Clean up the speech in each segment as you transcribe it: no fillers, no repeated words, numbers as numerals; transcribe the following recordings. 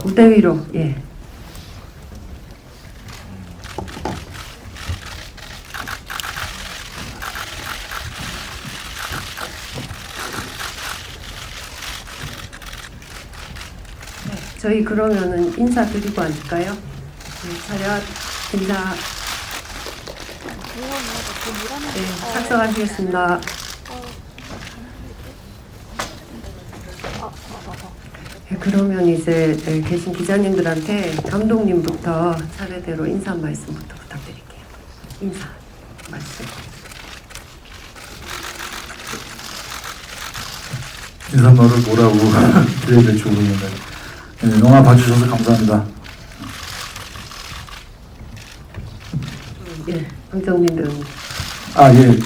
무대 위로. 예. 저희 그러면은 인사드리고 앉을까요? 네, 차렷 인사. 네, 착석하시겠습니다. 네, 그러면 이제 계신 기자님들한테 감독님부터 차례대로 인사 말씀부터 부탁드릴게요. 인사 말씀. 인사말을 뭐라고 드려야 될지 모르겠는데, 네, 영화 봐주셔서 감사합니다. 예, 감독님 배우님. 예.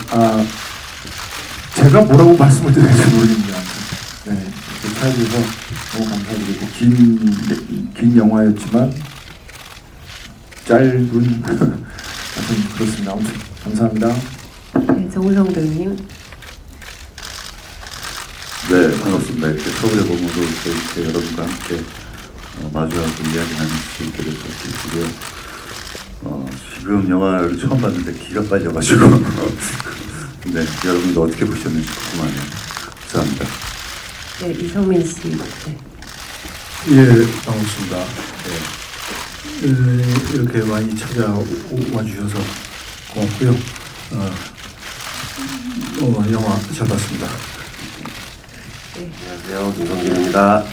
제가 뭐라고 말씀을 드릴지 모르겠는데, 아무튼, 네, 찾아주셔서 너무 감사드리고, 긴 영화였지만, 짧은, 하여튼 그렇습니다. 아무튼, 감사합니다. 네, 정우성 배우님. 네, 반갑습니다. 이렇게 서울에 보면서 이렇게 여러분과 함께 마주하고 이야기 나눌 수 있게 돼서 기쁘고요. 지금 영화를 처음 봤는데 기가 빨려가지고 네, 여러분도 어떻게 보셨는지 궁금하네요. 감사합니다. 네, 이성민 씨. 네. 예, 반갑습니다. 네. 이렇게 많이 찾아와 주셔서 고맙고요. 영화 잘 봤습니다. 네. 안녕하세요, 김성진입니다.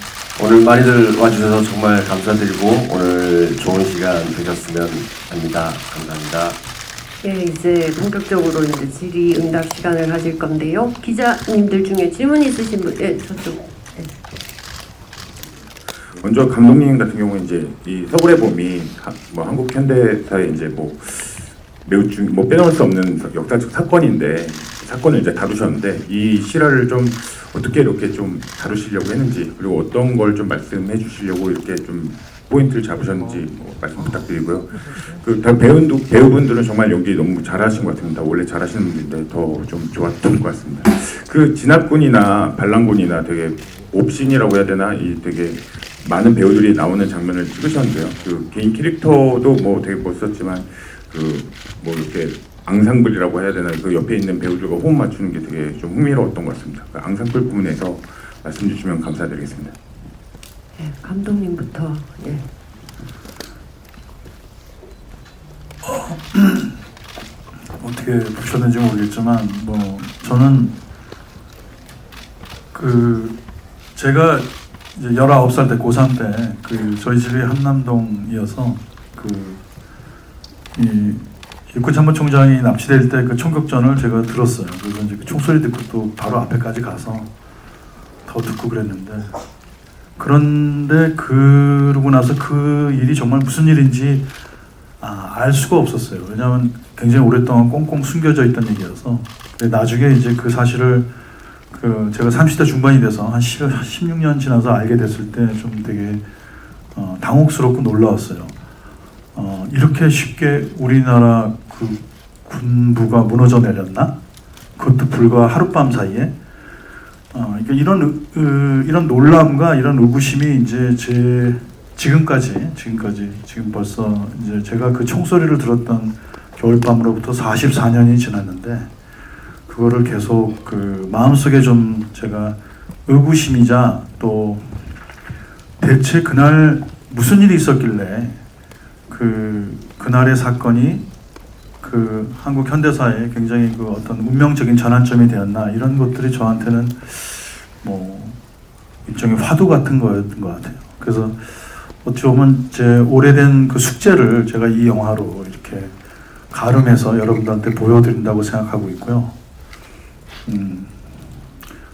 오늘 많이들 와주셔서 정말 감사드리고 오늘 좋은 시간 되셨으면 합니다. 감사합니다. 예, 이제 본격적으로 이제 질의응답 시간을 가질 건데요. 기자님들 중에 질문 있으신 분, 예, 저쪽. 예. 먼저 감독님 같은 경우 이제 이 서울의 봄이 한국 현대사의 이제 매우 빼놓을 수 없는 역사적 사건인데 사건을 이제 다루셨는데 이 실화를 좀 어떻게 이렇게 좀 다루시려고 했는지 그리고 어떤 걸 좀 말씀해 주시려고 이렇게 좀 포인트를 잡으셨는지 말씀 부탁드리고요. 배우분들은 정말 연기 너무 잘하신 것 같습니다. 원래 잘하시는 분인데 더 좀 좋았던 것 같습니다. 그 진압군이나 반란군이나 되게 옵신이라고 해야 되나 이 되게 많은 배우들이 나오는 장면을 찍으셨는데요. 그 개인 캐릭터도 되게 멋있었지만 이렇게 앙상블이라고 해야 되나 그 옆에 있는 배우들과 호흡 맞추는 게 되게 좀 흥미로웠던 것 같습니다. 그 앙상블 부분에서 말씀 주시면 감사드리겠습니다. 예, 감독님부터. 예. 어떻게 보셨는지 모르겠지만 저는 제가 이제 19살 때 고3 때 저희 집이 한남동이어서 이 육군 참모총장이 납치될 때 그 총격전을 제가 들었어요. 그래서 이제 그 총소리 듣고 또 바로 앞에까지 가서 더 듣고 그랬는데 그런데 그러고 나서 그 일이 정말 무슨 일인지 알 수가 없었어요. 왜냐하면 굉장히 오랫동안 꽁꽁 숨겨져 있던 얘기여서. 나중에 이제 그 사실을 제가 30대 중반이 돼서 한 16년 지나서 알게 됐을 때 좀 되게 당혹스럽고 놀라웠어요. 이렇게 쉽게 우리나라 그 군부가 무너져 내렸나? 그것도 불과 하룻밤 사이에. 그러니까 이런 놀람과 이런 의구심이 이제 지금 벌써 이제 제가 그 총소리를 들었던 겨울밤으로부터 44년이 지났는데 그거를 계속 마음속에 좀 제가 의구심이자 또 대체 그날 무슨 일이 있었길래 그날의 사건이 한국 현대사에 굉장히 어떤 운명적인 전환점이 되었나 이런 것들이 저한테는 일종의 화두 같은 거였던 것 같아요. 그래서 어찌 보면 제 오래된 그 숙제를 제가 이 영화로 이렇게 가름해서 여러분들한테 보여드린다고 생각하고 있고요.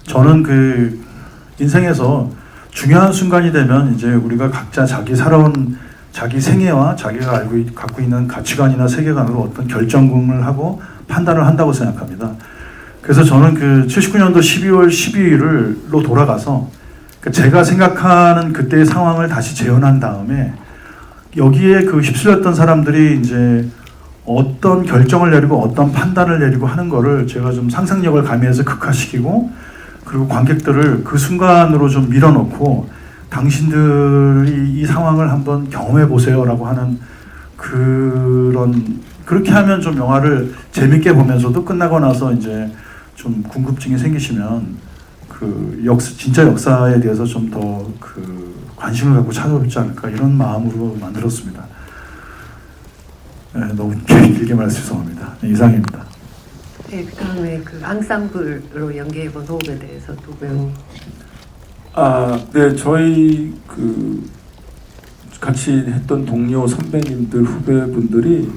저는 인생에서 중요한 순간이 되면 이제 우리가 각자 자기 살아온 자기 생애와 자기가 갖고 있는 가치관이나 세계관으로 어떤 결정을 하고 판단을 한다고 생각합니다. 그래서 저는 79년도 12월 12일로 돌아가서 제가 생각하는 그때의 상황을 다시 재현한 다음에 여기에 휩쓸렸던 사람들이 이제 어떤 결정을 내리고 어떤 판단을 내리고 하는 거를 제가 좀 상상력을 가미해서 극화시키고 그리고 관객들을 그 순간으로 좀 밀어넣고 당신들이 이 상황 상황을 한번 경험해 보세요라고 하는 그렇게 하면 좀 영화를 재밌게 보면서도 끝나고 나서 이제 좀 궁금증이 생기시면 진짜 역사에 대해서 좀 더 관심을 갖고 찾아뵙지 않을까 이런 마음으로 만들었습니다. 네, 너무 길게 말해서 죄송합니다. 네, 이상입니다. 네, 그다음에 앙상블로 연기해본 호흡에 대해서 또 배우님. 네, 저희 같이 했던 동료 선배님들 후배분들이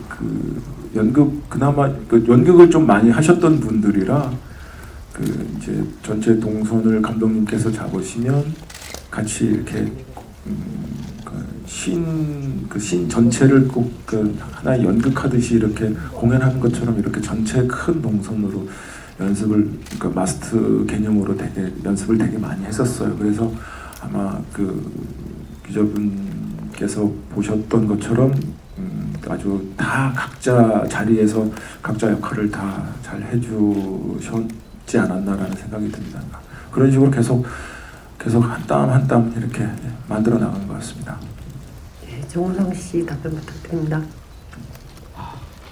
그나마 연극을 좀 많이 하셨던 분들이라 이제 전체 동선을 감독님께서 잡으시면 같이 이렇게 신 전체를 꼭 하나의 연극하듯이 이렇게 공연하는 것처럼 이렇게 전체 큰 동선으로 연습을 마스터 개념으로 되게 연습을 되게 많이 했었어요. 그래서 아마 기자분께서 보셨던 것처럼 아주 다 각자 자리에서 각자 역할을 다 잘 해주셨지 않았나라는 생각이 듭니다. 그런 식으로 계속 한 땀 한 땀 이렇게 만들어 나가는 것 같습니다. 네, 정우성 씨 답변 부탁드립니다.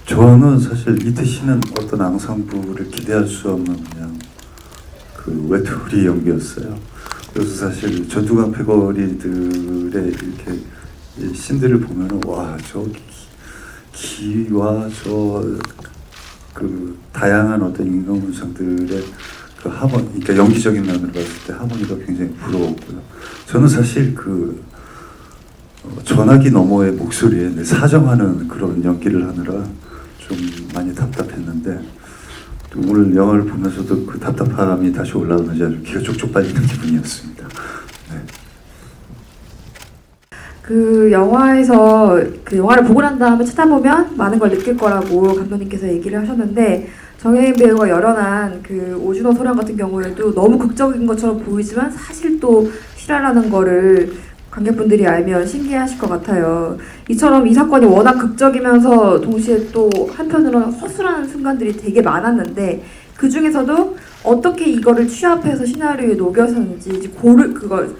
저는 사실 이태 씨는 어떤 앙상블을 기대할 수 없는 그냥 외톨이 연기였어요. 그래서 사실 전두광 패거리들의 이렇게 신들을 보면은 와, 저 기와 저 다양한 어떤 인간 문상들의 그러니까 연기적인 면으로 봤을 때 하모니가 굉장히 부러웠고요. 저는 사실 전화기 너머의 목소리에 사정하는 그런 연기를 하느라 좀 많이 답답했는데 또 오늘 영화를 보면서도 그 답답함이 다시 올라오는지 아주 기가 쪽쪽 빨리는 기분이었습니다. 네. 영화에서 영화를 보고 난 다음에 찾아보면 많은 걸 느낄 거라고 감독님께서 얘기를 하셨는데, 정혜인 배우가 열연한 오준호 소령 같은 경우에도 너무 극적인 것처럼 보이지만 사실 또 실화라는 거를 관객분들이 알면 신기해하실 것 같아요. 이처럼 이 사건이 워낙 극적이면서 동시에 또 한편으로는 허술한 순간들이 되게 많았는데, 그 중에서도 어떻게 이거를 취합해서 시나리오에 녹여서는지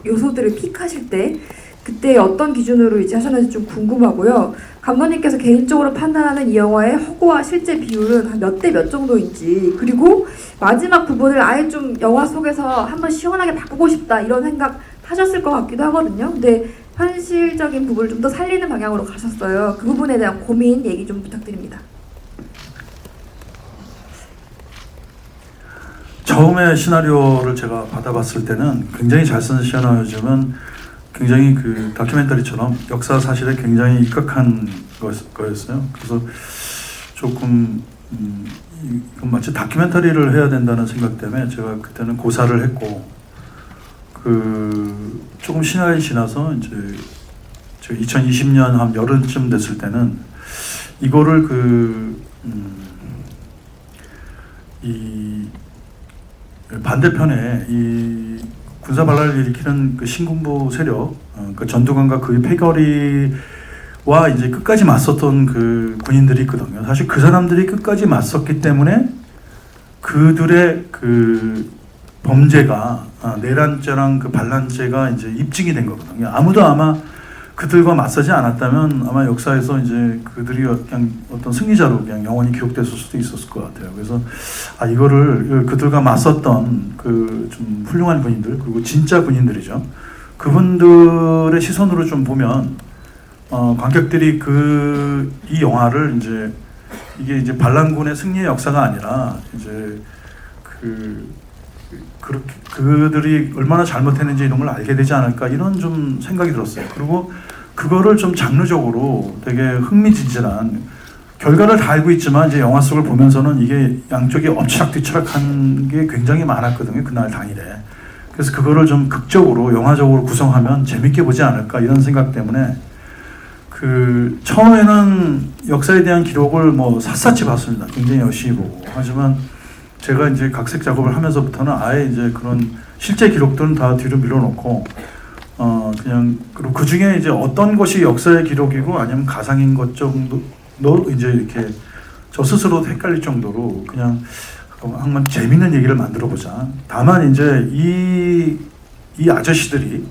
요소들을 픽하실 때 그때 어떤 기준으로 이제 하셨는지 좀 궁금하고요. 감독님께서 개인적으로 판단하는 이 영화의 허구와 실제 비율은 한 몇 대 몇 정도인지, 그리고 마지막 부분을 아예 좀 영화 속에서 한번 시원하게 바꾸고 싶다 이런 생각 하셨을 것 같기도 하거든요. 근데 현실적인 부분을 좀 더 살리는 방향으로 가셨어요. 그 부분에 대한 고민 얘기 좀 부탁드립니다. 처음에 시나리오를 제가 받아봤을 때는 굉장히 잘 쓴 시나리오지만 굉장히 다큐멘터리처럼 역사 사실에 굉장히 입각한 거였어요. 그래서 조금 이건 마치 다큐멘터리를 해야 된다는 생각 때문에 제가 그때는 고사를 했고, 조금 시간이 지나서 이제 2020년 한 여름쯤 됐을 때는 이거를 이 반대편에 이 군사 반란을 일으키는 신군부 세력, 전두광과 그의 패거리와 이제 끝까지 맞섰던 군인들이 있거든요. 사실 그 사람들이 끝까지 맞섰기 때문에 그들의 범죄가 내란죄랑 반란죄가 이제 입증이 된 거거든요. 아무도 아마 그들과 맞서지 않았다면 아마 역사에서 이제 그들이 그냥 어떤 승리자로 그냥 영원히 기록됐을 수도 있었을 것 같아요. 그래서 이거를 그들과 맞섰던 좀 훌륭한 군인들, 그리고 진짜 군인들이죠. 그분들의 시선으로 좀 보면 관객들이 이 영화를 이게 이제 반란군의 승리의 역사가 아니라 이제 그렇게 그들이 얼마나 잘못했는지 이런 걸 알게 되지 않을까 이런 좀 생각이 들었어요. 그리고 그거를 좀 장르적으로 되게 흥미진진한 결과를 다 알고 있지만 이제 영화 속을 보면서는 이게 양쪽이 엎치락뒤치락한 게 굉장히 많았거든요. 그날 당일에. 그래서 그거를 좀 극적으로 영화적으로 구성하면 재밌게 보지 않을까 이런 생각 때문에 처음에는 역사에 대한 기록을 샅샅이 봤습니다. 굉장히 열심히 보고. 하지만 제가 이제 각색 작업을 하면서부터는 아예 이제 그런 실제 기록들은 다 뒤로 밀어놓고 그냥 그리고 그 중에 이제 어떤 것이 역사의 기록이고 아니면 가상인 것 정도 이제 이렇게 저 스스로도 헷갈릴 정도로 그냥 한번 재밌는 얘기를 만들어 보자. 다만 이제 이 아저씨들이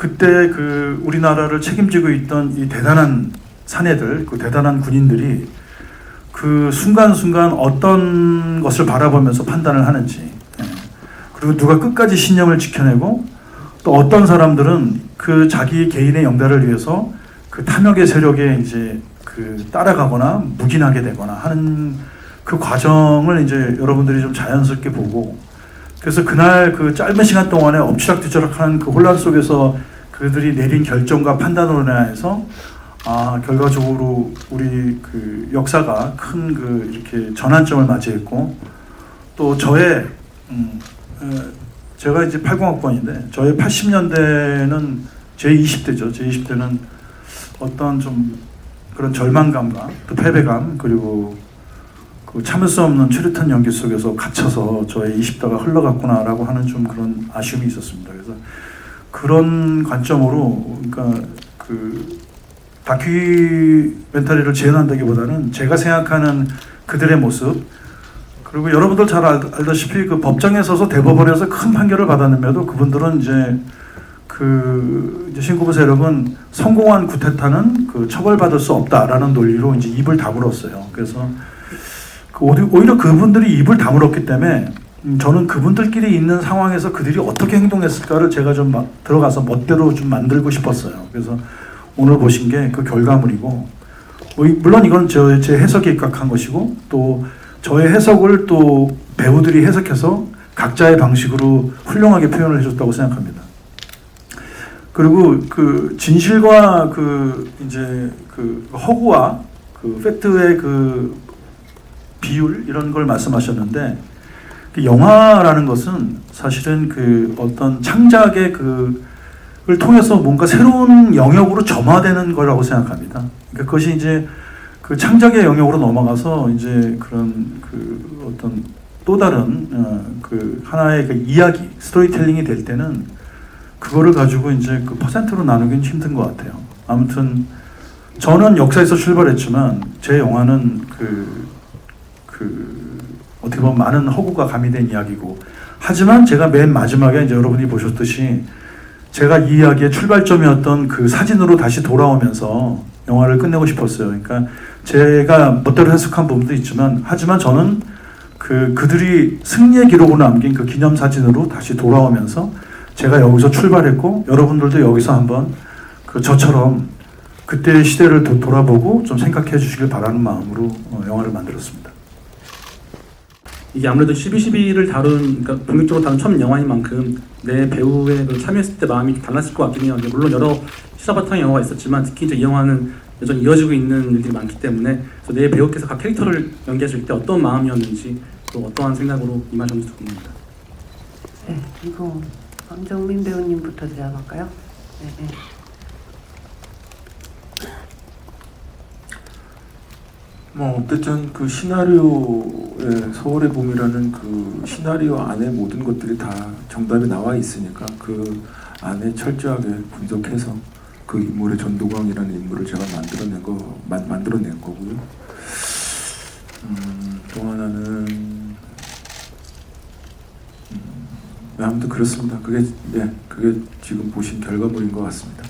그때 그 우리나라를 책임지고 있던 이 대단한 사내들, 그 대단한 군인들이 그 순간순간 어떤 것을 바라보면서 판단을 하는지, 그리고 누가 끝까지 신념을 지켜내고 또 어떤 사람들은 그 자기 개인의 영달을 위해서 그 탐욕의 세력에 이제 그 따라가거나 묵인하게 되거나 하는 그 과정을 이제 여러분들이 좀 자연스럽게 보고, 그래서 그날 그 짧은 시간 동안에 엎치락뒤치락하는 그 혼란 속에서 그들이 내린 결정과 판단으로 인해서 결과적으로 우리 그 역사가 큰 그 이렇게 전환점을 맞이했고, 또 저의 제가 이제 80학번인데 저의 80년대는 제 20대죠. 제 20대는 어떤 좀 그런 절망감과 또 패배감, 그리고 그 참을 수 없는 최루탄 연기 속에서 갇혀서 저의 20대가 흘러갔구나라고 하는 좀 그런 아쉬움이 있었습니다. 그래서 그런 관점으로, 그러니까 그 다큐멘터리를 재현한다기보다는 제가 생각하는 그들의 모습, 그리고 여러분들 잘 알다시피 그 법정에 서서 대법원에서 큰 판결을 받았는데도 그분들은 이제 이제 신구부 세력은 성공한 구테타는 그 처벌받을 수 없다라는 논리로 이제 입을 다물었어요. 그래서 오히려 그분들이 입을 다물었기 때문에 저는 그분들끼리 있는 상황에서 그들이 어떻게 행동했을까를 제가 좀 들어가서 멋대로 좀 만들고 싶었어요. 그래서 오늘 보신 게 그 결과물이고, 물론 이건 제 해석에 입각한 것이고, 또 저의 해석을 또 배우들이 해석해서 각자의 방식으로 훌륭하게 표현을 해줬다고 생각합니다. 그리고 그 진실과 그 이제 그 허구와 그 팩트의 그 비율, 이런 걸 말씀하셨는데, 그 영화라는 것은 사실은 그 어떤 창작의 그걸 통해서 뭔가 새로운 영역으로 점화되는 거라고 생각합니다. 그러니까 그것이 이제 그 창작의 영역으로 넘어가서 이제 그런 그 어떤 또 다른 그 하나의 그 이야기, 스토리텔링이 될 때는 그거를 가지고 이제 그 퍼센트로 나누기는 힘든 것 같아요. 아무튼 저는 역사에서 출발했지만 제 영화는 어떻게 보면 많은 허구가 가미된 이야기고, 하지만 제가 맨 마지막에 이제 여러분이 보셨듯이 제가 이 이야기의 출발점이었던 그 사진으로 다시 돌아오면서 영화를 끝내고 싶었어요. 그러니까 제가 멋대로 해석한 부분도 있지만, 하지만 저는 그들이 승리의 기록으로 남긴 그 기념사진으로 다시 돌아오면서 제가 여기서 출발했고, 여러분들도 여기서 한번 저처럼 그때의 시대를 돌아보고 좀 생각해 주시길 바라는 마음으로 영화를 만들었습니다. 이게 아무래도 12.12를 다룬, 그러니까 본격적으로 다룬 처음 영화인 만큼 내 배우에 참여했을 때 마음이 좀 달랐을 것 같긴 해요. 물론 여러 시사 바탕의 영화가 있었지만 특히 이제 이 영화는 여전히 이어지고 있는 일들이 많기 때문에, 그래서 내 배우께서 각 캐릭터를 연기하실 때 어떤 마음이었는지, 또 어떠한 생각으로 임하셨는지 궁금합니다. 네, 이거 황정민 배우님부터 대답할까요? 네. 어쨌든 그 시나리오의 서울의 봄이라는 그 시나리오 안에 모든 것들이 다 정답이 나와 있으니까 그 안에 철저하게 분석해서 그 인물의 전도광이라는 인물을 제가 만들어낸 거고요. 또 하나는 아무튼 그렇습니다. 그게 지금 보신 결과물인 것 같습니다.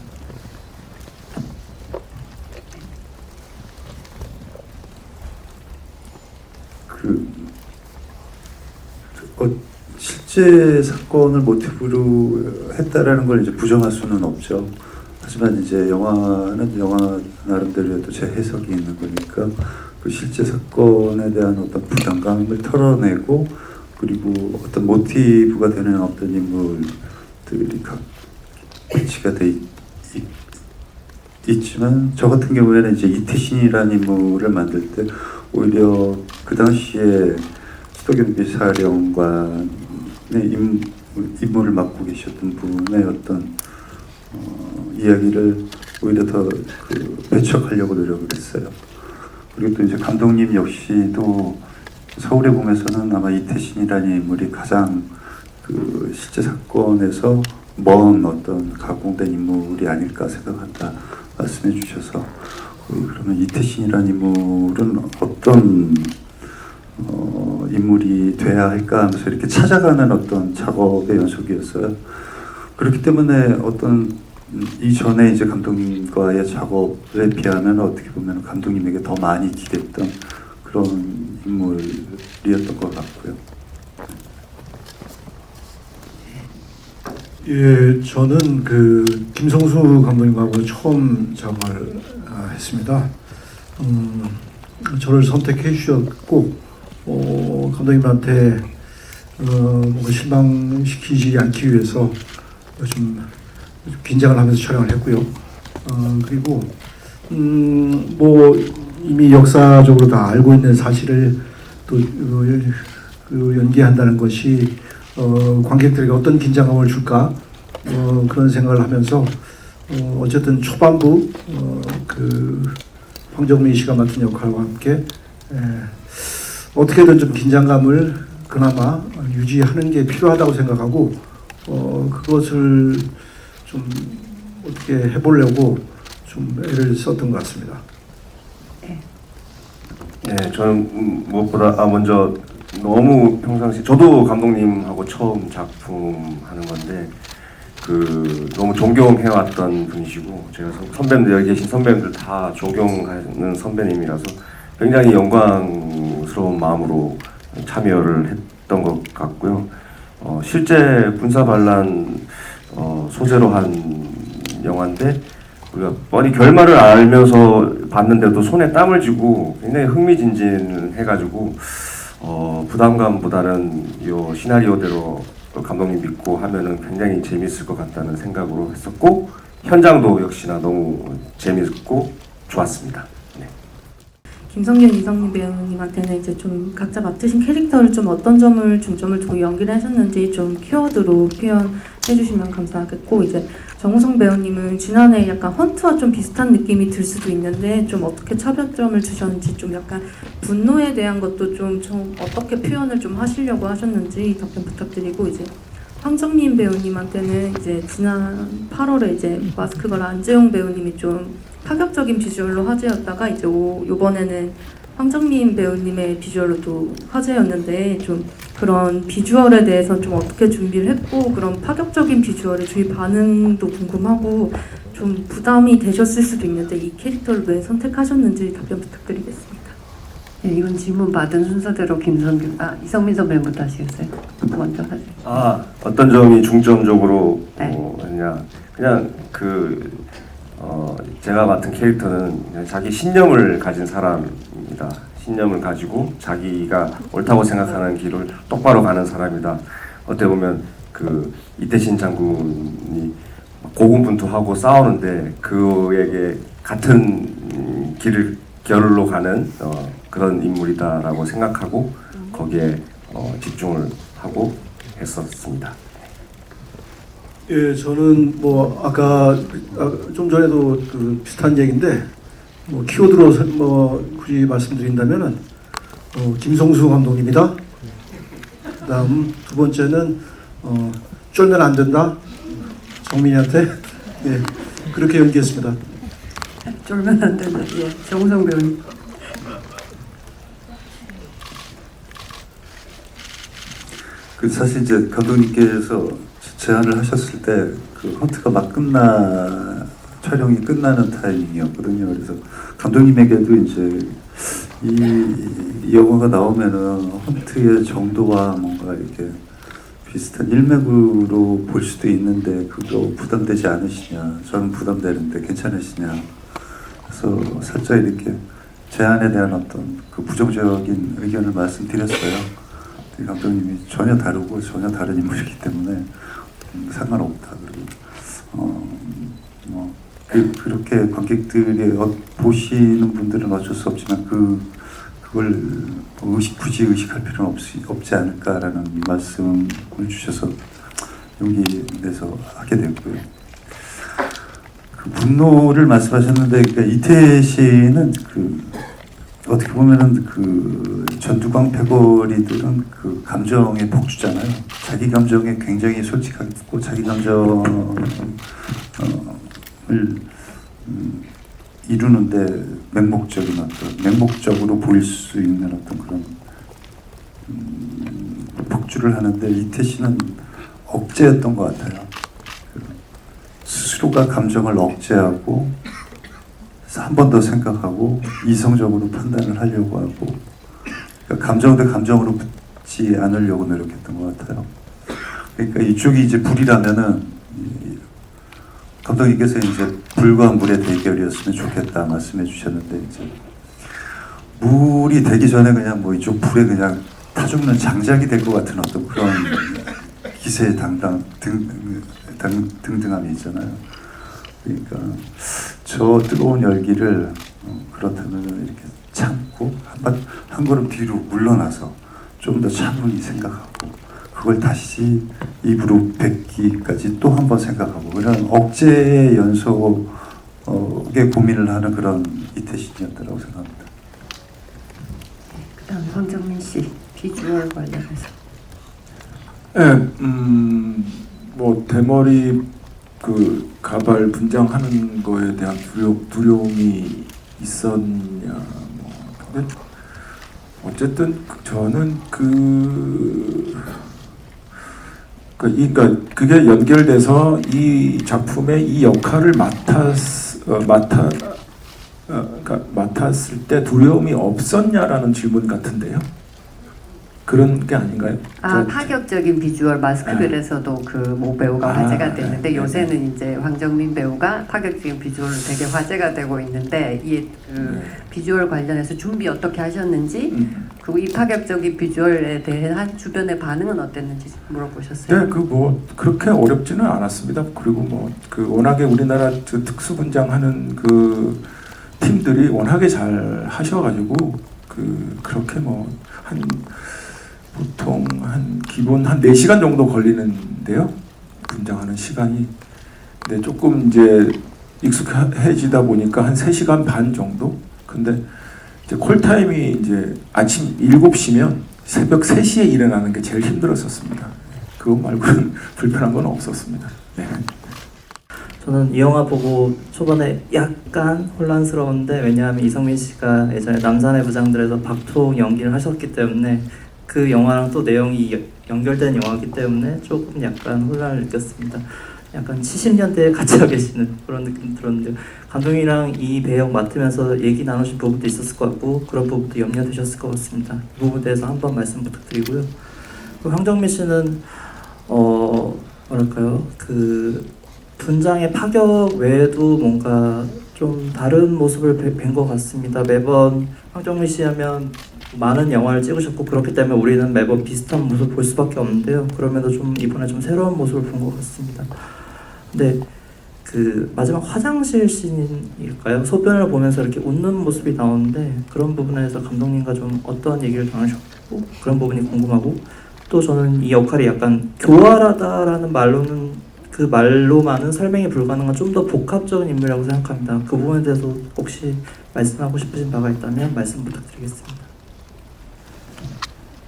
실제 사건을 모티브로 했다라는 걸 이제 부정할 수는 없죠. 하지만 이제 영화는 영화 나름대로의 또 제 해석이 있는 거니까 그 실제 사건에 대한 어떤 부담감을 털어내고, 그리고 어떤 모티브가 되는 어떤 인물들이 각 배치가 돼 있지만, 저 같은 경우에는 이제 이태신이라는 인물을 만들 때 오히려 그 당시에 수도경비 사령관의 임무를 맡고 계셨던 분의 어떤 이야기를 오히려 더 배척하려고 노력을 했어요. 그리고 또 이제 감독님 역시도 서울의 봄에서는 아마 이태신이라는 인물이 가장 그 실제 사건에서 먼 어떤 가공된 인물이 아닐까 생각한다 말씀해 주셔서, 그러면 이태신이라는 인물은 어떤 인물이 돼야 할까 하면서 이렇게 찾아가는 어떤 작업의 연속이었어요. 그렇기 때문에 어떤 이전에 이제 감독님과의 작업에 비하면 어떻게 보면 감독님에게 더 많이 기댔던 그런 인물이었던 것 같고요. 예, 저는 그 김성수 감독님하고 처음 작업을 했습니다. 저를 선택해 주셨고 감독님한테 뭔가 실망시키지 않기 위해서 좀 긴장을 하면서 촬영을 했고요. 그리고 뭐 이미 역사적으로 다 알고 있는 사실을 또 연기한다는 것이 관객들에게 어떤 긴장감을 줄까 그런 생각을 하면서 어쨌든 초반부 그 황정민 씨가 맡은 역할과 함께 어떻게든 좀 긴장감을 그나마 유지하는 게 필요하다고 생각하고 그것을 좀 어떻게 해보려고 좀 애를 썼던 것 같습니다. 네, 저는 무엇보다 먼저 너무 평상시 저도 감독님하고 처음 작품 하는 건데 그 너무 존경해왔던 분이시고 제가 선배님들 여기 계신 선배님들 다 존경하는 선배님이라서 굉장히 영광스러운 마음으로 참여를 했던 것 같고요. 실제 군사 반란 소재로 한 영화인데 우리가 뻔히 결말을 알면서 봤는데도 손에 땀을 쥐고 굉장히 흥미진진해가지고 부담감보다는 요 시나리오대로 감독님 믿고 하면은 굉장히 재밌을 것 같다는 생각으로 했었고 현장도 역시나 너무 재밌고 좋았습니다. 네. 김성균, 이성민 배우님한테는 이제 좀 각자 맡으신 캐릭터를 좀 어떤 점을 중점을 두고 연기를 하셨는지 좀 키워드로 표현해 주시면 감사하겠고 이제 정우성 배우님은 지난해 약간 헌트와 좀 비슷한 느낌이 들 수도 있는데 좀 어떻게 차별점을 주셨는지 좀 약간 분노에 대한 것도 좀 어떻게 표현을 좀 하시려고 하셨는지 답변 부탁드리고 이제 황정민 배우님한테는 이제 지난 8월에 이제 마스크걸 안재용 배우님이 좀 파격적인 비주얼로 화제였다가 이제 이번에는 황정민 배우님의 비주얼로도 화제였는데 좀 그런 비주얼에 대해서 좀 어떻게 준비를 했고 그런 파격적인 비주얼의 주위 반응도 궁금하고 좀 부담이 되셨을 수도 있는데 이 캐릭터를 왜 선택하셨는지 답변 부탁드리겠습니다. 네, 이건 질문 받은 순서대로 이성민 선배님부터 하시겠어요? 먼저 하세요. 어떤 점이 중점적으로 네. 했냐 그냥 제가 맡은 캐릭터는 그냥 자기 신념을 가진 사람입니다. 신념을 가지고 자기가 옳다고 생각하는 길을 똑바로 가는 사람이다. 어떻게 보면 이태신 장군이 고군분투하고 싸우는데 그에게 같은 결로 가는 그런 인물이다라고 생각하고 거기에 집중을 하고 했었습니다. 예, 저는 뭐 아까 좀 전에도 비슷한 얘기인데 뭐 키워드로 굳이 말씀드린다면은 김성수 감독님이다. 그다음 두 번째는 쫄면 안 된다. 정민이한테 예, 그렇게 연기했습니다. 쫄면 안 된다. 예, 정우성 배우님. 사실 이제 감독님께서 제안을 하셨을 때 헌트가 막 촬영이 끝나는 타이밍이었거든요. 그래서 감독님에게도 이제 이 영화가 나오면은 헌트의 정도와 뭔가 이렇게 비슷한 일맥으로 볼 수도 있는데 그거 부담되지 않으시냐? 저는 부담되는데 괜찮으시냐? 그래서 살짝 이렇게 제안에 대한 어떤 부정적인 의견을 말씀드렸어요. 감독님이 전혀 다르고 전혀 다른 인물이기 때문에 상관없다. 그리고 그렇게 관객들이 보시는 분들은 어쩔 수 없지만 그걸 굳이 의식할 필요는 없지 않을까라는 말씀을 주셔서 용기 내서 하게 됐고요. 분노를 말씀하셨는데 그러니까 이태신은 어떻게 보면은 전두광 패거리들은 감정의 폭주잖아요. 자기 감정에 굉장히 솔직하고 자기 감정을 이루는데 맹목적으로 보일 수 있는 어떤 그런 폭주를 하는데 이태씨는 억제였던 것 같아요. 스스로 억지로가 감정을 억제하고 한 번 더 생각하고 이성적으로 판단을 하려고 하고 그러니까 감정 대 감정으로 붙지 않으려고 노력했던 것 같아요. 그러니까 이쪽이 이제 불이라면은 감독님께서 이제 불과 물의 대결이었으면 좋겠다 말씀해 주셨는데 이제 물이 되기 전에 그냥 뭐 이쪽 불에 그냥 타 죽는 장작이 될 것 같은 어떤 그런 기세 등등함이 있잖아요. 그러니까 저 뜨거운 열기를 그렇다면 이렇게 참고 한 걸음 뒤로 물러나서 좀 더 차분히 생각하고 그걸 다시 입으로 뱉기까지 또 한 번 생각하고 그런 억제의 연속의 고민을 하는 그런 이태신이었다고 생각합니다. 그다음 황정민 씨 비주얼 관련해서. 네, 뭐 대머리 그 가발 분장하는 거에 대한 두려움이 있었냐 뭐 근데 어쨌든 저는 그러니까 그게 연결돼서 이 작품의 이 역할을 맡았을 때 두려움이 없었냐라는 질문 같은데요. 그런 게 아닌가요? 파격적인 비주얼 마스크별에서도 그 모 배우가 화제가 됐는데 요새는 이제 황정민 배우가 파격적인 비주얼로 되게 화제가 되고 있는데 이 비주얼 관련해서 준비 어떻게 하셨는지 그리고 이 파격적인 비주얼에 대한 주변의 반응은 어땠는지 물어보셨어요? 네, 뭐 그렇게 어렵지는 않았습니다. 그리고 뭐 워낙에 우리나라 특수 분장하는 그 팀들이 워낙에 잘 하셔가지고 그렇게 보통 기본 한 4시간 정도 걸리는데요. 분장하는 시간이. 근데 조금 이제 익숙해지다 보니까 한 3시간 반 정도? 근데 이제 콜타임이 이제 아침 7시면 새벽 3시에 일어나는 게 제일 힘들었었습니다. 그거 말고는 불편한 건 없었습니다. 네. 저는 이 영화 보고 초반에 약간 혼란스러운데 왜냐하면 이성민 씨가 예전에 남산의 부장들에서 박통 연기를 하셨기 때문에 그 영화랑 또 내용이 연결된 영화이기 때문에 조금 약간 혼란을 느꼈습니다. 약간 70년대에 갇혀 계시는 그런 느낌 들었는데 감독이랑 이 배역 맡으면서 얘기 나누신 부분도 있었을 것 같고 그런 부분도 염려되셨을 것 같습니다. 이 부분에 대해서 한번 말씀 부탁드리고요. 황정민 씨는 뭐랄까요 분장의 파격 외에도 뭔가 좀 다른 모습을 뵌 것 같습니다. 매번 황정민 씨 하면 많은 영화를 찍으셨고 그렇기 때문에 우리는 매번 비슷한 모습을 볼 수밖에 없는데요. 그럼에도 좀 이번에 좀 새로운 모습을 본 것 같습니다. 근데 마지막 화장실 씬일까요? 소변을 보면서 이렇게 웃는 모습이 나오는데 그런 부분에서 감독님과 좀 어떤 얘기를 나누셨고 그런 부분이 궁금하고 또 저는 이 역할이 약간 교활하다라는 말로만은 설명이 불가능한 좀 더 복합적인 인물이라고 생각합니다. 그 부분에 대해서 혹시 말씀하고 싶으신 바가 있다면 말씀 부탁드리겠습니다.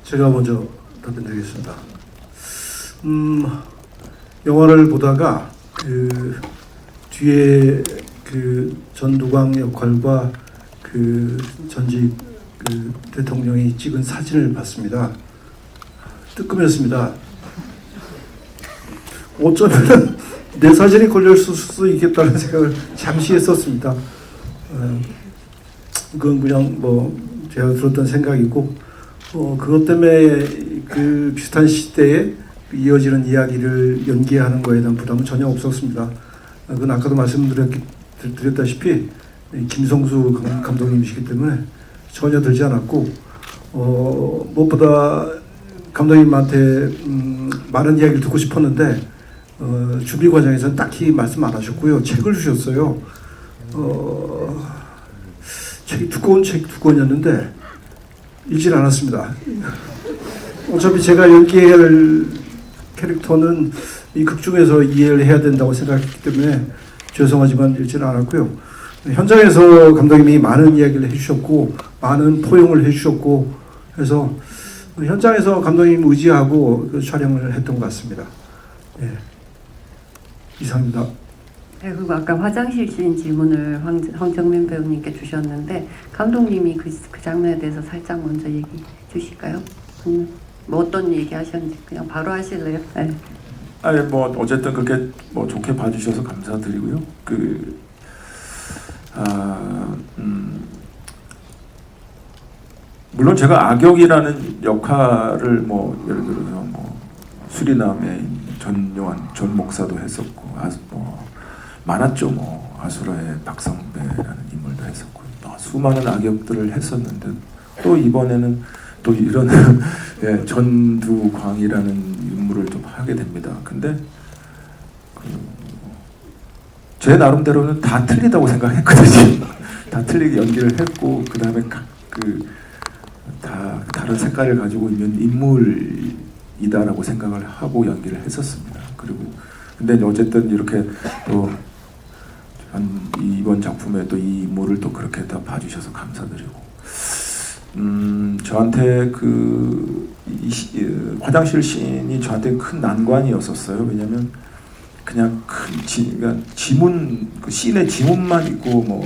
제가 먼저 답변드리겠습니다. 영화를 보다가 뒤에 전두광 역할과 전직 대통령이 찍은 사진을 봤습니다. 뜨끔했습니다. 어쩌면 내 사진이 걸릴 수 있겠다는 생각을 잠시 했었습니다. 그건 그냥 제가 들었던 생각이고 그것 때문에 비슷한 시대에 이어지는 이야기를 연기하는 거에 대한 부담은 전혀 없었습니다. 그건 아까도 말씀드렸다시피 김성수 감독님이시기 때문에 전혀 들지 않았고 무엇보다 감독님한테 많은 이야기를 듣고 싶었는데 준비 과정에서는 딱히 말씀 안 하셨고요. 책을 주셨어요. 책이 두꺼운 두권이었는데 읽질 않았습니다. 어차피 제가 연기해야 할 캐릭터는 이 극 중에서 이해를 해야 된다고 생각했기 때문에 죄송하지만 읽지는 않았고요. 현장에서 감독님이 많은 이야기를 해주셨고 많은 포용을 해주셨고 해서 현장에서 감독님 의지하고 촬영을 했던 것 같습니다. 예. 이상입니다. 네, 그리고 아까 화장실 씬 질문을 황정민 배우님께 주셨는데 감독님이 그 장면에 대해서 살짝 먼저 얘기해 주실까요? 뭐 어떤 얘기 하셨는지 그냥 바로 하실래요? 네. 아니 뭐 어쨌든 그렇게 뭐 좋게 봐주셔서 감사드리고요. 물론 제가 악역이라는 역할을 뭐 예를 들어서 뭐 수리남의 전 목사도 했었고 뭐 많았죠. 뭐 아수라의 박성배라는 인물도 했었고 수많은 악역들을 했었는데 또 이번에는 또 이런 예, 전두광이라는 인물을 좀 하게 됩니다. 근데 제 나름대로는 다 틀리다고 생각했거든요. 다 틀리게 연기를 했고 그 다음에 다 다른 색깔을 가지고 있는 인물이다라고 생각을 하고 연기를 했었습니다. 그리고 근데 어쨌든 이렇게 또 이번 작품에 또 이 인물을 또 그렇게 다 봐주셔서 감사드리고 저한테 화장실 씬이 저한테 큰 난관이었었어요. 왜냐면 그냥 그러니까 지문 그 씬에 지문만 있고 뭐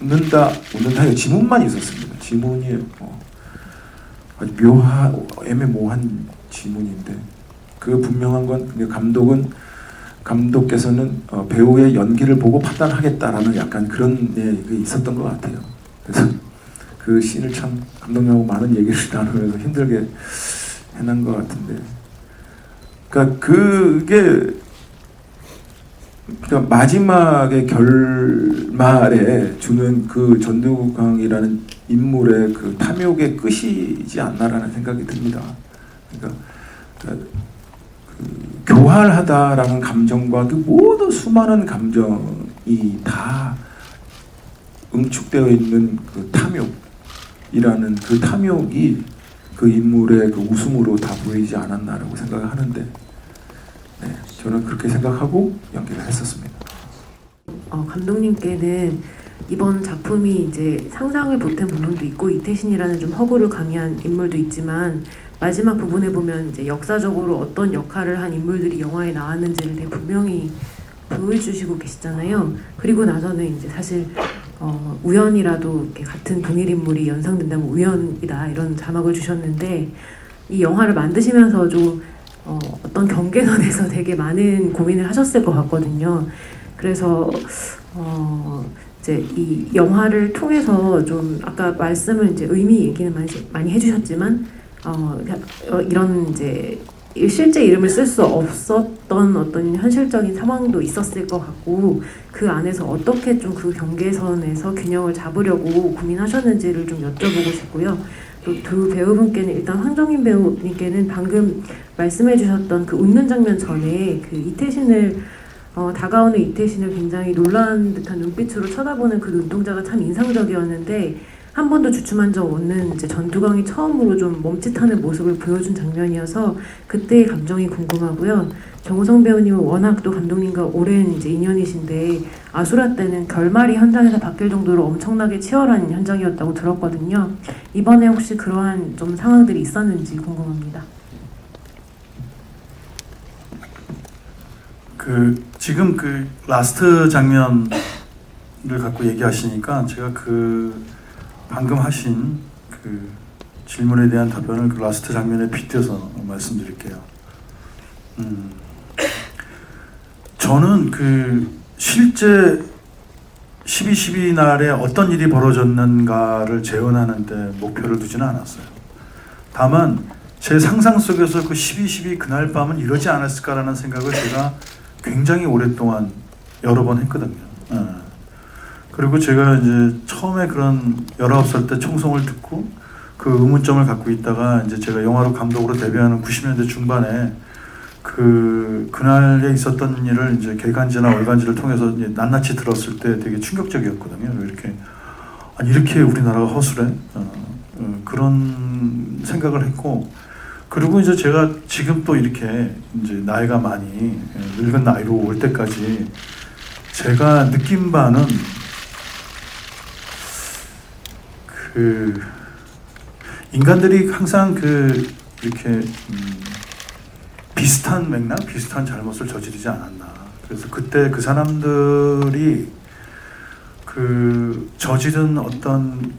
웃는다의 지문만 있었습니다. 지문이 아주 애매모호한 지문인데 그 분명한 건 감독께서는 배우의 연기를 보고 판단하겠다라는 약간 그런 게 있었던 것 같아요. 그래서 그 씬을 참 감독님하고 많은 얘기를 나누면서 힘들게 해낸 것 같은데, 그러니까 그게 그러니까 마지막에 결말에 주는 그 전두광이라는 인물의 그 탐욕의 끝이지 않나라는 생각이 듭니다. 그러니까 교활하다라는 감정과 그 모든 수많은 감정이 다 응축되어 있는 그 탐욕이라는 그 탐욕이 그 인물의 그 웃음으로 다 보이지 않았나라고 생각을 하는데, 네, 저는 그렇게 생각하고 연기를 했었습니다. 감독님께는 이번 작품이 이제 상상을 보탠 부분도 있고 이태신이라는 좀 허구를 강요한 인물도 있지만 마지막 부분에 보면 이제 역사적으로 어떤 역할을 한 인물들이 영화에 나왔는지를 되게 분명히 보여주시고 계시잖아요. 그리고 나서는 이제 사실 우연이라도 이렇게 같은 동일 인물이 연상된다면 우연이다 이런 자막을 주셨는데 이 영화를 만드시면서 좀 어떤 경계선에서 되게 많은 고민을 하셨을 것 같거든요. 그래서 이제 이 영화를 통해서 좀 아까 말씀을 이제 의미 얘기는 많이 해주셨지만 이런 이제 실제 이름을 쓸 수 없었던 어떤 현실적인 상황도 있었을 것 같고 그 안에서 어떻게 좀 그 경계선에서 균형을 잡으려고 고민하셨는지를 좀 여쭤보고 싶고요. 또 두 배우분께는 일단 황정민 배우님께는 방금 말씀해주셨던 그 웃는 장면 전에 그 이태신을 다가오는 이태신을 굉장히 놀란 듯한 눈빛으로 쳐다보는 그 눈동자가 참 인상적이었는데 한 번도 주춤한 적 없는 이제 전두광이 처음으로 좀 멈칫하는 모습을 보여준 장면이어서 그때의 감정이 궁금하고요. 정우성 배우님은 워낙 또 감독님과 오랜 이제 인연이신데 아수라 때는 결말이 현장에서 바뀔 정도로 엄청나게 치열한 현장이었다고 들었거든요. 이번에 혹시 그러한 좀 상황들이 있었는지 궁금합니다. 지금 그 라스트 장면을 갖고 얘기하시니까 제가 방금 하신 그 질문에 대한 답변을 그 라스트 장면에 빗대서 말씀드릴게요. 저는 실제 12.12 날에 어떤 일이 벌어졌는가를 재현하는데 목표를 두지는 않았어요. 다만 제 상상 속에서 그 12.12 그날 밤은 이러지 않았을까라는 생각을 제가 굉장히 오랫동안 여러 번 했거든요. 그리고 제가 이제 처음에 그런 19살 때 총성을 듣고 그 의문점을 갖고 있다가 이제 제가 영화로 감독으로 데뷔하는 90년대 중반에 그날에 있었던 일을 이제 개간지나 월간지를 통해서 이제 낱낱이 들었을 때 되게 충격적이었거든요. 이렇게 우리나라가 허술해? 그런 생각을 했고, 그리고 이제 제가 지금 또 이렇게 이제 나이가 많이 늙은 나이로 올 때까지 제가 느낀 바는 인간들이 항상 이렇게 비슷한 맥락, 비슷한 잘못을 저지르지 않았나. 그래서 그때 그 사람들이 저지른 어떤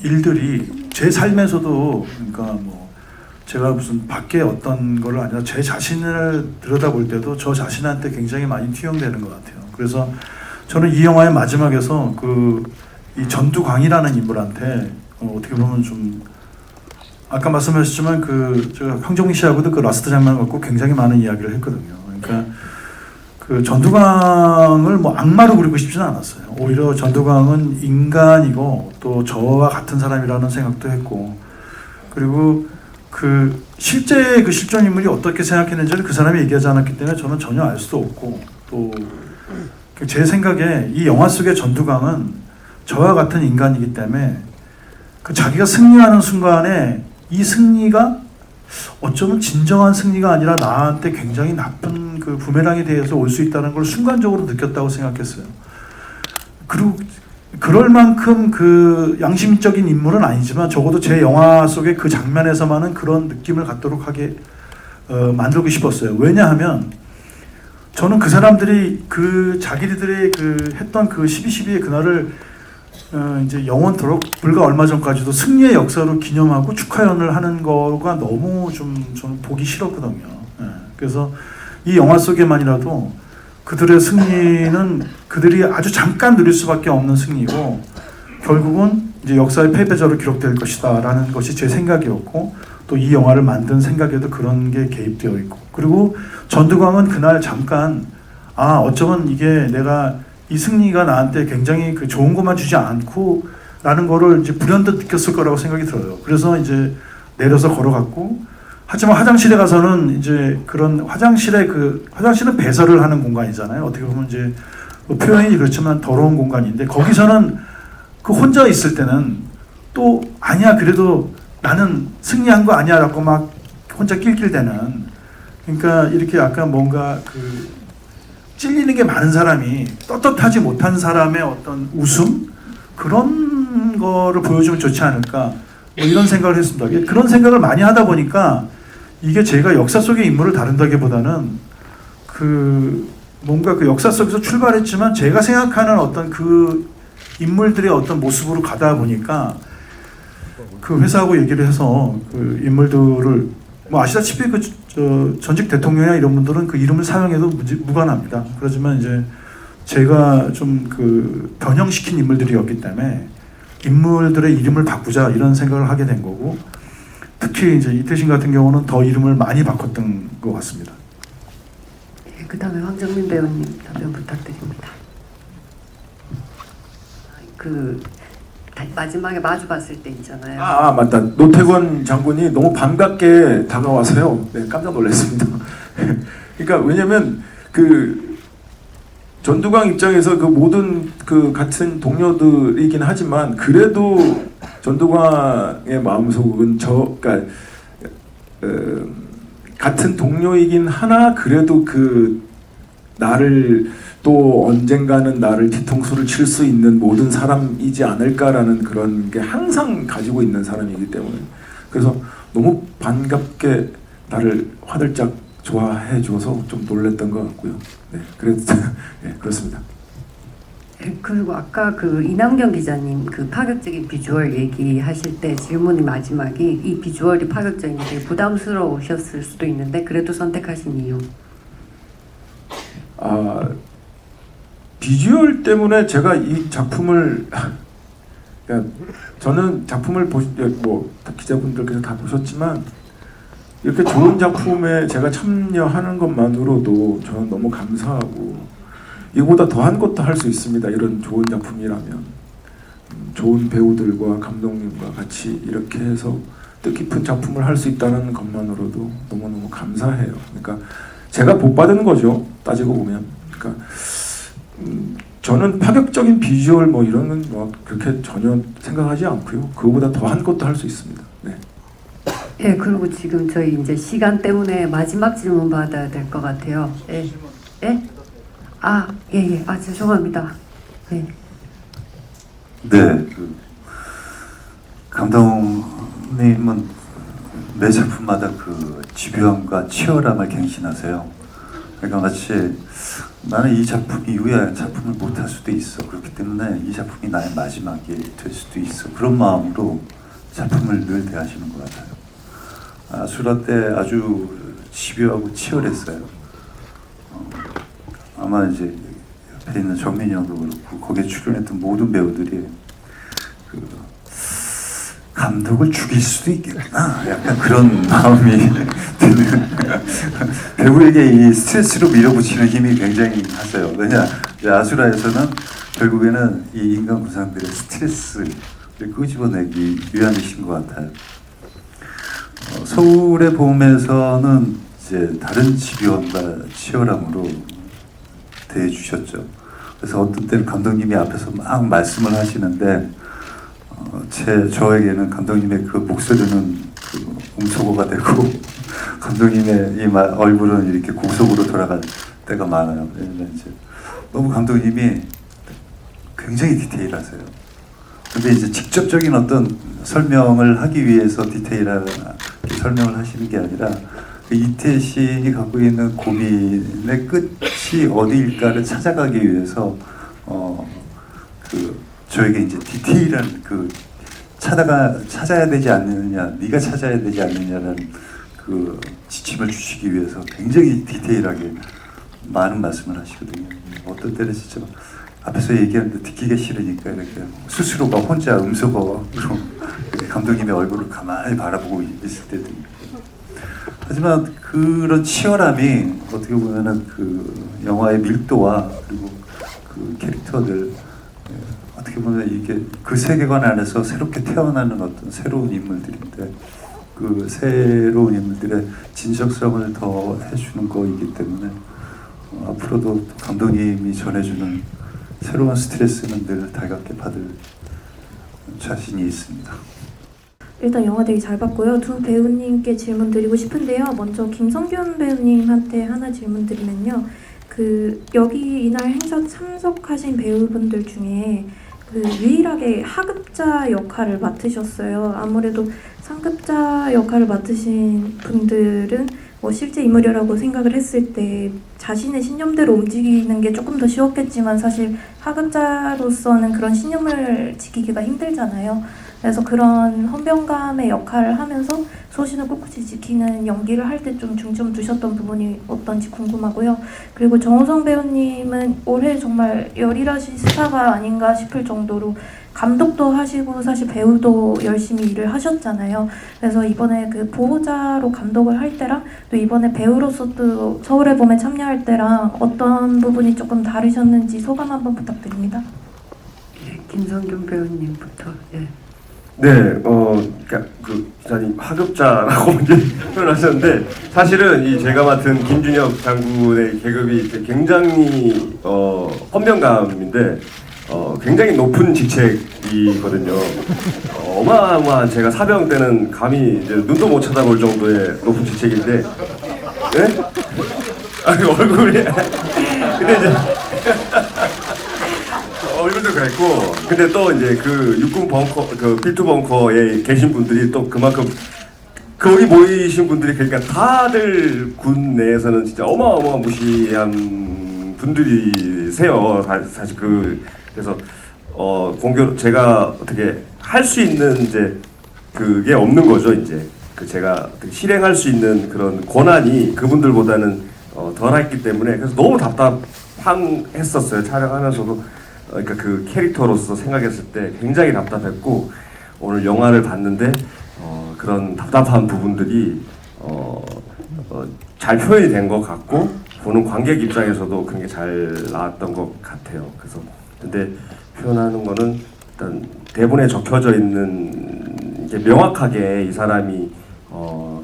일들이 제 삶에서도, 그러니까 뭐 제가 무슨 밖에 어떤 걸 아니라 제 자신을 들여다볼 때도 저 자신한테 굉장히 많이 투영되는 것 같아요. 그래서 저는 이 영화의 마지막에서 이 전두광이라는 인물한테 어떻게 보면 좀 아까 말씀하셨지만 제가 황정민 씨하고도 그 라스트 장면 갖고 굉장히 많은 이야기를 했거든요. 그러니까 그 전두광을 뭐 악마로 그리고 싶지는 않았어요. 오히려 전두광은 인간이고 또 저와 같은 사람이라는 생각도 했고, 그리고 실제 그 실존 인물이 어떻게 생각했는지를 그 사람이 얘기하지 않았기 때문에 저는 전혀 알 수도 없고, 또 제 생각에 이 영화 속의 전두광은 저와 같은 인간이기 때문에 자기가 승리하는 순간에 이 승리가 어쩌면 진정한 승리가 아니라 나한테 굉장히 나쁜 부메랑에 대해서 올 수 있다는 걸 순간적으로 느꼈다고 생각했어요. 그리고 그럴 만큼 양심적인 인물은 아니지만 적어도 제 영화 속의 그 장면에서만은 그런 느낌을 갖도록 하게 만들고 싶었어요. 왜냐하면 저는 그 사람들이 자기들이 했던 12.12의 그날을 이제 영원토록 불과 얼마 전까지도 승리의 역사로 기념하고 축하연을 하는 거가 너무 저는 보기 싫었거든요. 그래서 이 영화 속에만이라도 그들의 승리는 그들이 아주 잠깐 누릴 수밖에 없는 승리고 결국은 이제 역사의 패배자로 기록될 것이다라는 것이 제 생각이었고, 또 이 영화를 만든 생각에도 그런 게 개입되어 있고, 그리고 전두광은 그날 잠깐 어쩌면 이게 내가 이 승리가 나한테 굉장히 좋은 것만 주지 않고 라는 거를 이제 불현듯 느꼈을 거라고 생각이 들어요. 그래서 이제 내려서 걸어갔고, 하지만 화장실에 가서는 이제 그런 화장실은 배설을 하는 공간이잖아요. 어떻게 보면 이제 표현이 그렇지만 더러운 공간인데, 거기서는 혼자 있을 때는 또 아니야 그래도 나는 승리한 거 아니야 라고 막 혼자 낄낄대는, 그러니까 이렇게 약간 뭔가 찔리는 게 많은 사람이 떳떳하지 못한 사람의 어떤 웃음? 그런 거를 보여주면 좋지 않을까, 이런 생각을 했습니다. 그런 생각을 많이 하다 보니까 이게 제가 역사 속의 인물을 다룬다기보다는 뭔가 역사 속에서 출발했지만 제가 생각하는 어떤 인물들의 어떤 모습으로 가다 보니까 회사하고 얘기를 해서 인물들을 아시다시피 전직 대통령이나 이런 분들은 이름을 사용해도 무관합니다. 그렇지만 이제 제가 좀 변형시킨 인물들이었기 때문에 인물들의 이름을 바꾸자 이런 생각을 하게 된 거고, 특히 이제 이태신 같은 경우는 더 이름을 많이 바꿨던 것 같습니다. 그 다음에 황정민 배우님 답변 부탁드립니다. 마지막에 마주 봤을 때 있잖아요. 맞다. 노태권 장군이 너무 반갑게 다가와서요. 네, 깜짝 놀랐습니다. 그러니까 왜냐면 전두광 입장에서 모든 같은 동료들이긴 하지만 그래도 전두광의 마음속은 같은 동료이긴 하나 그래도 나를 또 언젠가는 나를 뒤통수를 칠 수 있는 모든 사람이지 않을까라는 그런 게 항상 가지고 있는 사람이기 때문에, 그래서 너무 반갑게 나를 화들짝 좋아해 줘서 좀 놀랬던 것 같고요. 네, 그래서 네, 그렇습니다. 그리고 아까 이남경 기자님 파격적인 비주얼 얘기하실 때 질문이 마지막이 이 비주얼이 파격적인 게 되게 부담스러우셨을 수도 있는데 그래도 선택하신 이유. 비주얼 때문에 제가 이 작품을 그러니까 저는 작품을 기자분들께서 다 보셨지만 이렇게 좋은 작품에 제가 참여하는 것만으로도 저는 너무 감사하고, 이거보다 더한 것도 할 수 있습니다. 이런 좋은 작품이라면 좋은 배우들과 감독님과 같이 이렇게 해서 뜻깊은 작품을 할 수 있다는 것만으로도 너무너무 감사해요. 그러니까 제가 복 받은 거죠. 따지고 보면. 그러니까 저는 파격적인 비주얼 이런 건 그렇게 전혀 생각하지 않고요. 그거보다 더한 것도 할 수 있습니다. 네. 예, 그리고 지금 저희 이제 시간 때문에 마지막 질문 받아야 될 것 같아요. 예, 예? 예. 죄송합니다. 네. 네, 감독님은 매 작품마다 집요함과 치열함을 갱신하세요. 그러니까 마치 나는 이 작품 이후에 작품을 못할 수도 있어. 그렇기 때문에 이 작품이 나의 마지막이 될 수도 있어. 그런 마음으로 작품을 늘 대하시는 것 같아요. 아수라 때 아주 집요하고 치열했어요. 아마 이제 옆에 있는 정민이 형도 그렇고 거기에 출연했던 모든 배우들이 그 감독을 죽일 수도 있겠구나 약간 그런 마음이 드는 배우에게 이 스트레스로 밀어붙이는 힘이 굉장히 하세요. 왜냐 아수라에서는 결국에는 이 인간 구상들의 스트레스를 끄집어내기 위함이신 것 같아요. 서울의 봄에서는 이제 다른 집요함과 치열함으로 대해주셨죠. 그래서 어떤 때는 감독님이 앞에서 막 말씀을 하시는데 저에게는 감독님의 그 목소리는 그 음소거가 되고 감독님의 이 얼굴은 이렇게 고속으로 돌아갈 때가 많아요. 왜냐면 이제 너무 감독님이 굉장히 디테일하세요. 근데 이제 직접적인 어떤 설명을 하기 위해서 디테일하게 설명을 하시는 게 아니라 그 이태신이 갖고 있는 고민의 끝이 어디일까를 찾아가기 위해서 그 저에게 이제 디테일한 그 찾아야 되지 않느냐, 네가 찾아야 되지 않느냐라는 그 지침을 주시기 위해서 굉장히 디테일하게 많은 말씀을 하시거든요. 어떤 때는 진짜 앞에서 얘기하는데 듣기가 싫으니까 이렇게 스스로가 혼자 음소거로 감독님의 얼굴을 가만히 바라보고 있을 때도 있고. 하지만 그런 치열함이 어떻게 보면은 그 영화의 밀도와 그리고 그 캐릭터들 어떻게 보면 이게 그 세계관 안에서 새롭게 태어나는 어떤 새로운 인물들인데 그 새로운 인물들의 진정성을 더 해주는 거이기 때문에 앞으로도 감독님이 전해주는 새로운 스트레스는 늘 달갑게 받을 자신이 있습니다. 일단 영화 되게 잘 봤고요. 두 배우님께 질문 드리고 싶은데요. 먼저 김성균 배우님한테 하나 질문 드리면요. 그 여기 이날 행사 참석하신 배우분들 중에 그 유일하게 하급자 역할을 맡으셨어요. 아무래도 상급자 역할을 맡으신 분들은 뭐 실제 인물이라고 생각을 했을 때 자신의 신념대로 움직이는 게 조금 더 쉬웠겠지만 사실 하급자로서는 그런 신념을 지키기가 힘들잖아요. 그래서 그런 헌병감의 역할을 하면서 소신을 꿋꿋이 지키는 연기를 할 때 좀 중점 두셨던 부분이 어떤지 궁금하고요. 그리고 정우성 배우님은 올해 정말 열일하신 스타가 아닌가 싶을 정도로 감독도 하시고 사실 배우도 열심히 일을 하셨잖아요. 그래서 이번에 그 보호자로 감독을 할 때랑 또 이번에 배우로서 또 서울의 봄에 참여할 때랑 어떤 부분이 조금 다르셨는지 소감 한번 부탁드립니다. 김성균 배우님부터. 예. 네, 그러니까 그 기자님 하급자라고 이제 표현하셨는데 사실은 이 제가 맡은 김준혁 장군의 계급이 굉장히 헌병감인데 굉장히 높은 직책이거든요. 어마어마한 제가 사병 때는 감히 이제 눈도 못 쳐다볼 정도의 높은 직책인데, 네? 아니 얼굴이 근데 이제 얼굴도 그랬고, 근데 또 이제 그 육군 벙커, 그 필투 벙커에 계신 분들이 또 그만큼 거기 모이신 분들이 그러니까 다들 군 내에서는 진짜 어마어마무시한 분들이세요. 사실 그래서 공교 제가 어떻게 할 수 있는 이제 그게 없는 거죠. 이제 그 제가 어떻게 실행할 수 있는 그런 권한이 그분들보다는 덜했기 때문에 그래서 너무 답답했었어요. 촬영하면서도. 그러니까 그 캐릭터로서 생각했을 때 굉장히 답답했고 오늘 영화를 봤는데 그런 답답한 부분들이 잘 표현이 된 것 같고 보는 관객 입장에서도 그게 잘 나왔던 것 같아요. 그래서 근데 표현하는 거는 일단 대본에 적혀져 있는 이게 명확하게 이 사람이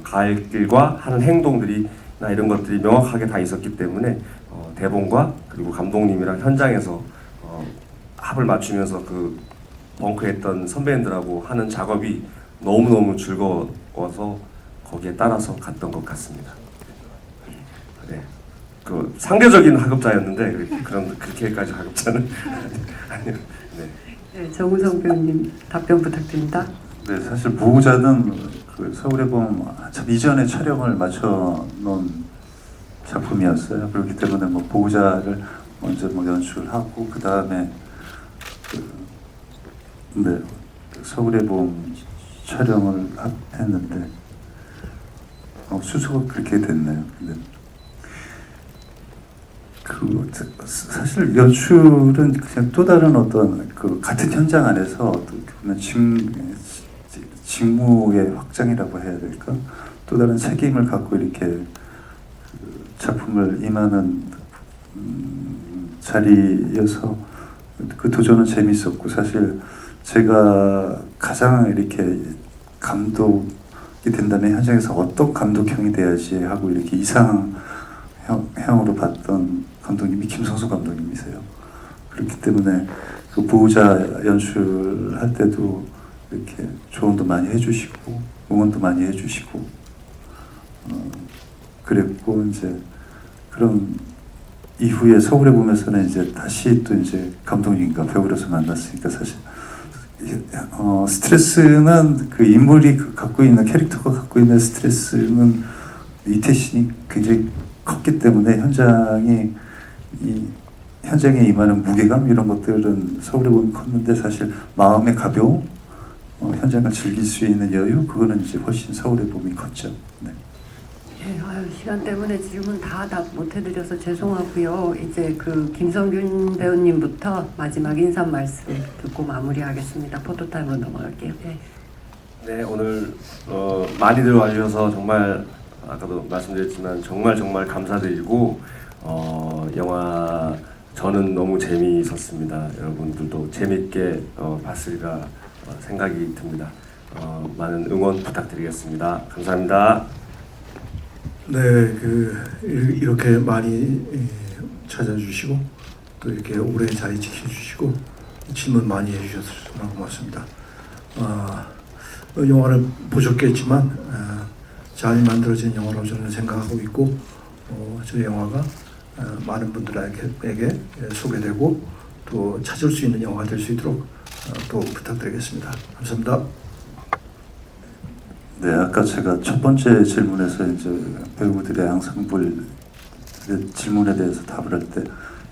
갈 길과 하는 행동들이나 이런 것들이 명확하게 다 있었기 때문에 대본과 그리고 감독님이랑 현장에서 합을 맞추면서 그 벙커에 있던 선배님들하고 하는 작업이 너무너무 즐거워서 거기에 따라서 갔던 것 같습니다. 네. 그 상대적인 하급자였는데 그렇게까지 하급자는 아니요. 네. 네, 정우성 배우님 답변 부탁드립니다. 네, 사실 보호자는 그 서울의 봄 한참 이전에 촬영을 마쳐 놓은 작품이었어요. 그렇기 때문에 뭐 보호자를 먼저 뭐 연출하고 그 다음에 네, 서울의 봄 촬영을 했는데 수소가 그렇게 됐나요? 근데 사실 연출은 그냥 또 다른 어떤 그 같은 현장 안에서 보면 직무의 확장이라고 해야 될까? 또 다른 책임을 갖고 이렇게 그 작품을 임하는 자리여서 그 도전은 재밌었고, 사실 제가 가장 이렇게 감독이 된다면 현장에서 어떤 감독형이 돼야지 하고 이렇게 이상형으로 봤던 감독님이 김성수 감독님이세요. 그렇기 때문에 그 보호자 연출할 때도 이렇게 조언도 많이 해주시고 응원도 많이 해주시고 그랬고, 이제 그런 이후에 서울에 보면서는 이제 다시 또 이제 감독님과 배우로서 만났으니까 사실 스트레스는 그 인물이 갖고 있는, 캐릭터가 갖고 있는 스트레스는 이태신이 굉장히 컸기 때문에 현장에 임하는 무게감 이런 것들은 서울에 보면 컸는데, 사실 마음의 가벼움, 현장을 즐길 수 있는 여유, 그거는 이제 훨씬 서울에 보면 컸죠. 네. 네, 시간 때문에 질문 다 답 못해드려서 죄송하고요. 이제 그 김성균 배우님부터 마지막 인사 말씀 듣고 마무리하겠습니다. 포토타임으로 넘어갈게요. 네. 네, 오늘 많이들 와주셔서 정말 아까도 말씀드렸지만 정말 감사드리고, 영화 저는 너무 재미있었습니다. 여러분들도 재밌게 봤으리라 생각이 듭니다. 많은 응원 부탁드리겠습니다. 감사합니다. 네, 이렇게 많이 찾아주시고 또 이렇게 오래 자리 지켜주시고 질문 많이 해주셔서 정말 고맙습니다. 영화를 보셨겠지만 잘 만들어진 영화라고 저는 생각하고 있고, 저 영화가 많은 분들에게 소개되고 또 찾을 수 있는 영화가 될 수 있도록 또 부탁드리겠습니다. 감사합니다. 네, 아까 제가 첫 번째 질문에서 이제 배우들의 앙상블 질문에 대해서 답을 할 때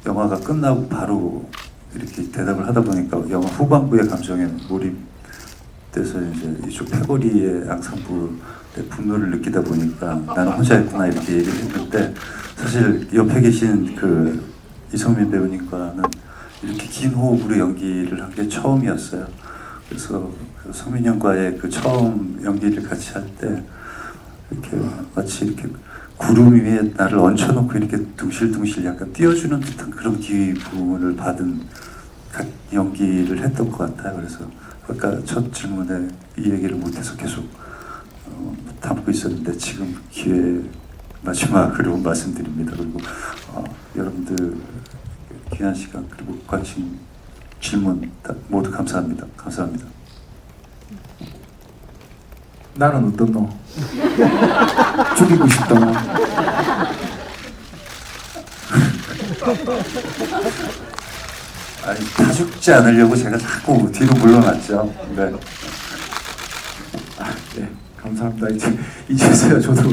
영화가 끝나고 바로 이렇게 대답을 하다 보니까 영화 후반부의 감정에 몰입돼서 이제 이쪽 패거리의 앙상블의 분노를 느끼다 보니까 나는 혼자였구나 이렇게 얘기를 했는데, 사실 옆에 계신 그 이성민 배우님과는 이렇게 긴 호흡으로 연기를 한 게 처음이었어요. 그래서 성민 형과의 그 처음 연기를 같이 할 때 이렇게 마치 이렇게 구름 위에 나를 얹혀놓고 이렇게 둥실둥실 약간 띄워주는 듯한 그런 기분을 받은 연기를 했던 것 같아요. 그래서 아까 첫 질문에 이 얘기를 못해서 계속 담고 있었는데 지금 기회 마지막으로 말씀드립니다. 그리고 여러분들 귀한 시간 그리고 관심 질문 모두 감사합니다. 감사합니다. 나는 어떤 너? 죽이고 싶다. 아니, 다 죽지 않으려고 제가 자꾸 뒤로 물러났죠. 네. 네, 감사합니다. 이제서야 저도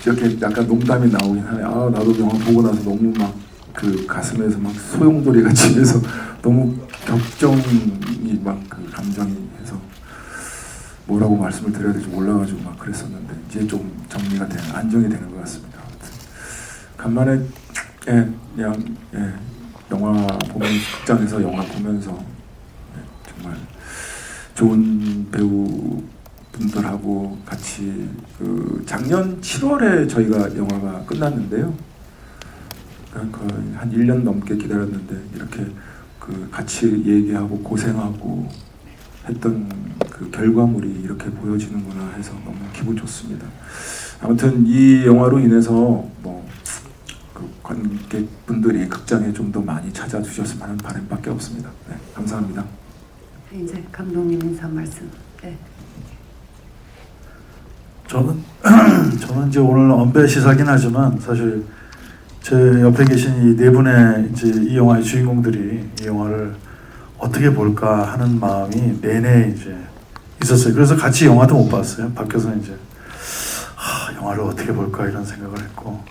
이렇게 약간 농담이 나오긴 하네. 나도 영화 보고 나서 너무 막 그 가슴에서 막 소용돌이가 치면서 너무 격정이 막 그 감정이 해서 뭐라고 말씀을 드려야 될지 몰라가지고 막 그랬었는데 이제 좀 정리가 되는, 안정이 되는 것 같습니다. 간만에 그냥 영화 보면서, 극장에서 영화 보면서 정말 좋은 배우 분들하고 같이 그 작년 7월에 저희가 영화가 끝났는데요. 그러니까 거의 한 1년 넘게 기다렸는데 이렇게 그 같이 얘기하고 고생하고 했던 그 결과물이 이렇게 보여지는구나 해서 너무 기분 좋습니다. 아무튼 이 영화로 인해서 그 관객분들이 극장에 좀 더 많이 찾아주셨으면 하는 바람밖에 없습니다. 네, 감사합니다. 이제 감독님 인사 말씀. 네. 저는 이제 오늘 언배 시사긴 하지만 사실 제 옆에 계신 이 네 분의 이제 이 영화의 주인공들이 이 영화를 어떻게 볼까 하는 마음이 내내 이제 있었어요. 그래서 같이 영화도 못 봤어요. 밖에서 이제 영화를 어떻게 볼까 이런 생각을 했고,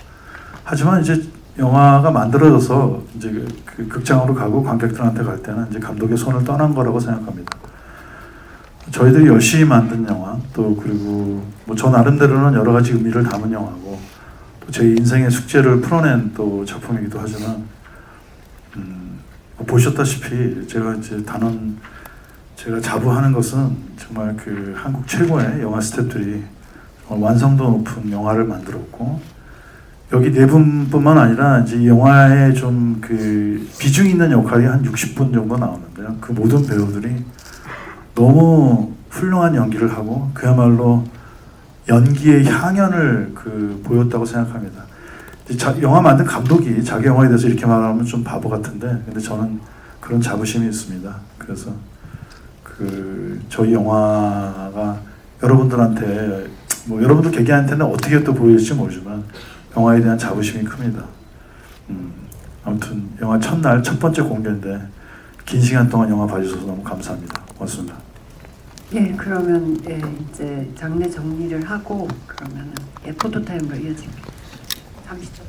하지만 이제 영화가 만들어져서 이제 그 극장으로 가고 관객들한테 갈 때는 이제 감독의 손을 떠난 거라고 생각합니다. 저희들이 열심히 만든 영화, 또 그리고 뭐 저 나름대로는 여러 가지 의미를 담은 영화고, 또 제 인생의 숙제를 풀어낸 또 작품이기도 하지만, 보셨다시피 제가 이제 제가 자부하는 것은 정말 그 한국 최고의 영화 스태프들이 정말 완성도 높은 영화를 만들었고, 여기 네 분뿐만 아니라 이제 이 영화에 좀 그 비중 있는 역할이 한 60분 정도 나오는데요. 그 모든 배우들이 너무 훌륭한 연기를 하고 그야말로 연기의 향연을 보였다고 생각합니다. 영화 만든 감독이 자기 영화에 대해서 이렇게 말하면 좀 바보 같은데, 근데 저는 그런 자부심이 있습니다. 그래서 저희 영화가 여러분들한테 뭐 여러분들 개개한테는 어떻게 또 보일지 모르지만 영화에 대한 자부심이 큽니다. 아무튼 영화 첫날 첫 번째 공개인데 긴 시간 동안 영화 봐주셔서 너무 감사합니다. 고맙습니다. 예, 그러면 이제 장례 정리를 하고 그러면은 포토타임으로 이어질게요. 잠시 좀.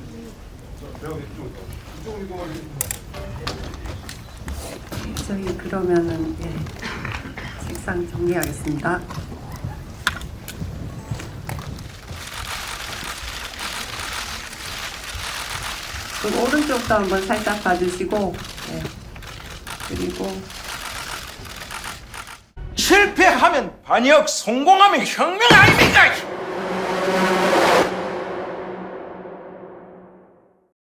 저희 그러면은 책상 정리하겠습니다. 그럼 오른쪽도 한번 살짝 봐주시고, 그리고 실패하면 반역, 성공하면 혁명 아닙니까?